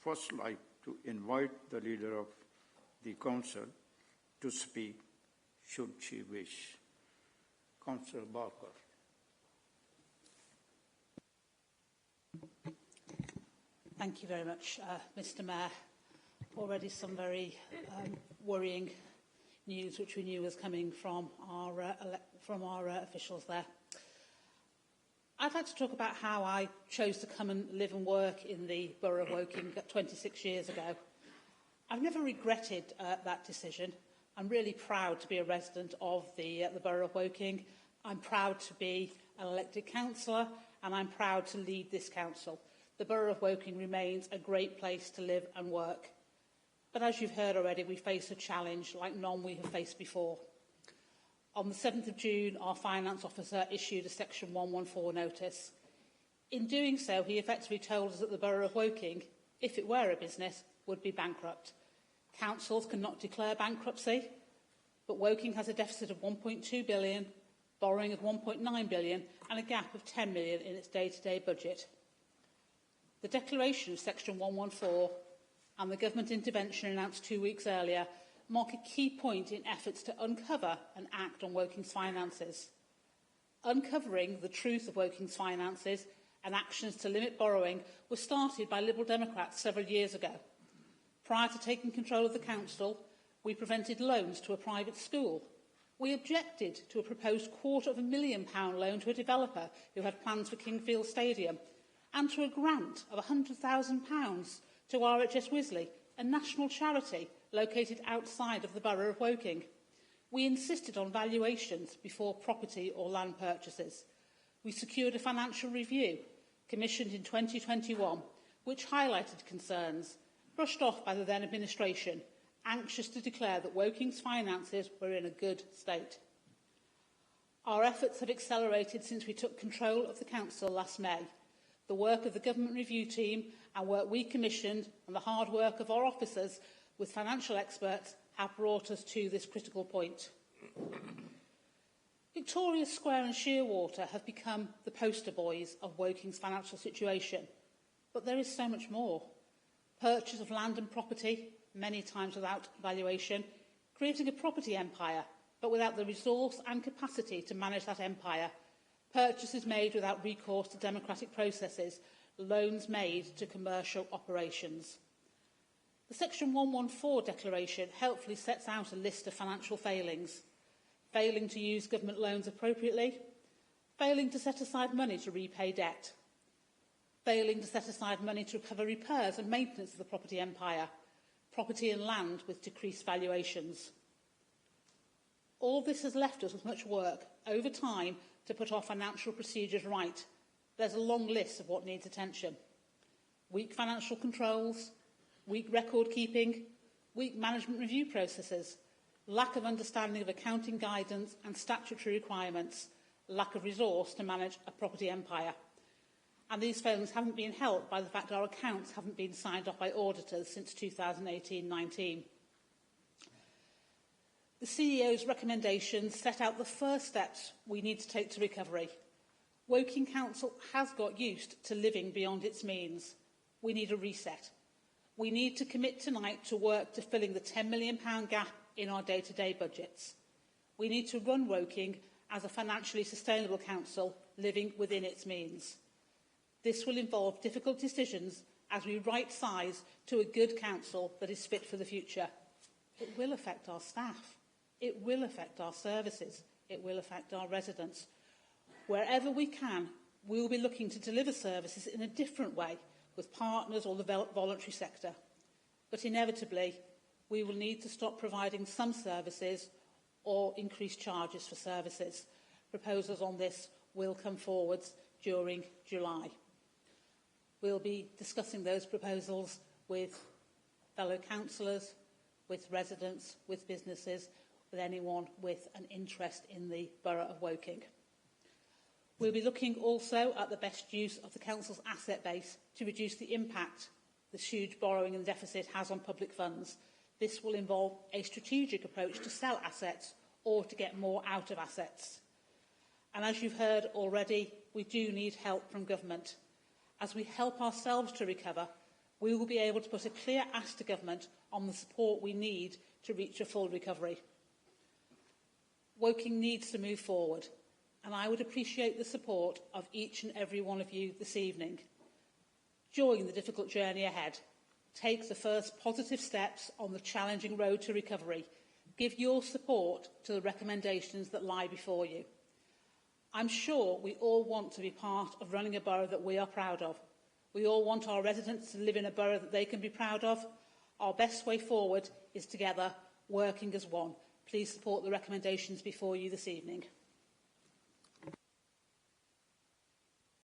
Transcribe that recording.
first like to invite the leader of the council to speak, should she wish. Councillor Barker. Thank you very much, Mr Mayor. Already some very worrying news which we knew was coming from our officials there. I'd like to talk about how I chose to come and live and work in the Borough of Woking 26 years ago. I've never regretted that decision. I'm really proud to be a resident of the Borough of Woking. I'm proud to be an elected councillor, and I'm proud to lead this council. The Borough of Woking remains a great place to live and work. But as you've heard already, we face a challenge like none we have faced before. On the 7th of June, our finance officer issued a Section 114 notice. In doing so, he effectively told us that the Borough of Woking, if it were a business, would be bankrupt. Councils cannot declare bankruptcy, but Woking has a deficit of 1.2 billion, borrowing of 1.9 billion, and a gap of 10 million in its day-to-day budget. The declaration of Section 114 and the government intervention announced 2 weeks earlier mark a key point in efforts to uncover and act on Woking's finances. Uncovering the truth of Woking's finances and actions to limit borrowing was started by Liberal Democrats several years ago. Prior to taking control of the council, we prevented loans to a private school. We objected to a proposed £250,000 loan to a developer who had plans for Kingfield Stadium, and to a grant of £100,000 to RHS Wisley, a national charity located outside of the Borough of Woking. We insisted on valuations before property or land purchases. We secured a financial review, commissioned in 2021, which highlighted concerns, brushed off by the then administration, anxious to declare that Woking's finances were in a good state. Our efforts have accelerated since we took control of the council last May. The work of the government review team and work we commissioned and the hard work of our officers with financial experts have brought us to this critical point. Victoria Square and Shearwater have become the poster boys of Woking's financial situation, but there is so much more. Purchase of land and property, many times without valuation, creating a property empire, but without the resource and capacity to manage that empire, purchases made without recourse to democratic processes, loans made to commercial operations. The Section 114 declaration helpfully sets out a list of financial failings: failing to use government loans appropriately, failing to set aside money to repay debt, failing to set aside money to cover repairs and maintenance of the property empire, property and land with decreased valuations. All this has left us with much work over time to put our financial procedures right. There's a long list of what needs attention: weak financial controls, weak record keeping, weak management review processes, lack of understanding of accounting guidance and statutory requirements, lack of resource to manage a property empire. And these failings haven't been helped by the fact our accounts haven't been signed off by auditors since 2018-19. The CEO's recommendations set out the first steps we need to take to recovery. Woking Council has got used to living beyond its means. We need a reset. We need to commit tonight to work to filling the £10 million gap in our day-to-day budgets. We need to run Woking as a financially sustainable council living within its means. This will involve difficult decisions as we right-size to a good council that is fit for the future. It will affect our staff. It will affect our services. It will affect our residents. Wherever we can, we will be looking to deliver services in a different way with partners or the voluntary sector. But inevitably, we will need to stop providing some services or increase charges for services. Proposals on this will come forwards during July. We'll be discussing those proposals with fellow councillors, with residents, with businesses, with anyone with an interest in the Borough of Woking. We'll be looking also at the best use of the council's asset base to reduce the impact this huge borrowing and deficit has on public funds. This will involve a strategic approach to sell assets or to get more out of assets. And as you've heard already, we do need help from government. As we help ourselves to recover, we will be able to put a clear ask to government on the support we need to reach a full recovery. Woking needs to move forward, and I would appreciate the support of each and every one of you this evening. During the difficult journey ahead, take the first positive steps on the challenging road to recovery. Give your support to the recommendations that lie before you. I'm sure we all want to be part of running a borough that we are proud of. We all want our residents to live in a borough that they can be proud of. Our best way forward is together, working as one. Please support the recommendations before you this evening.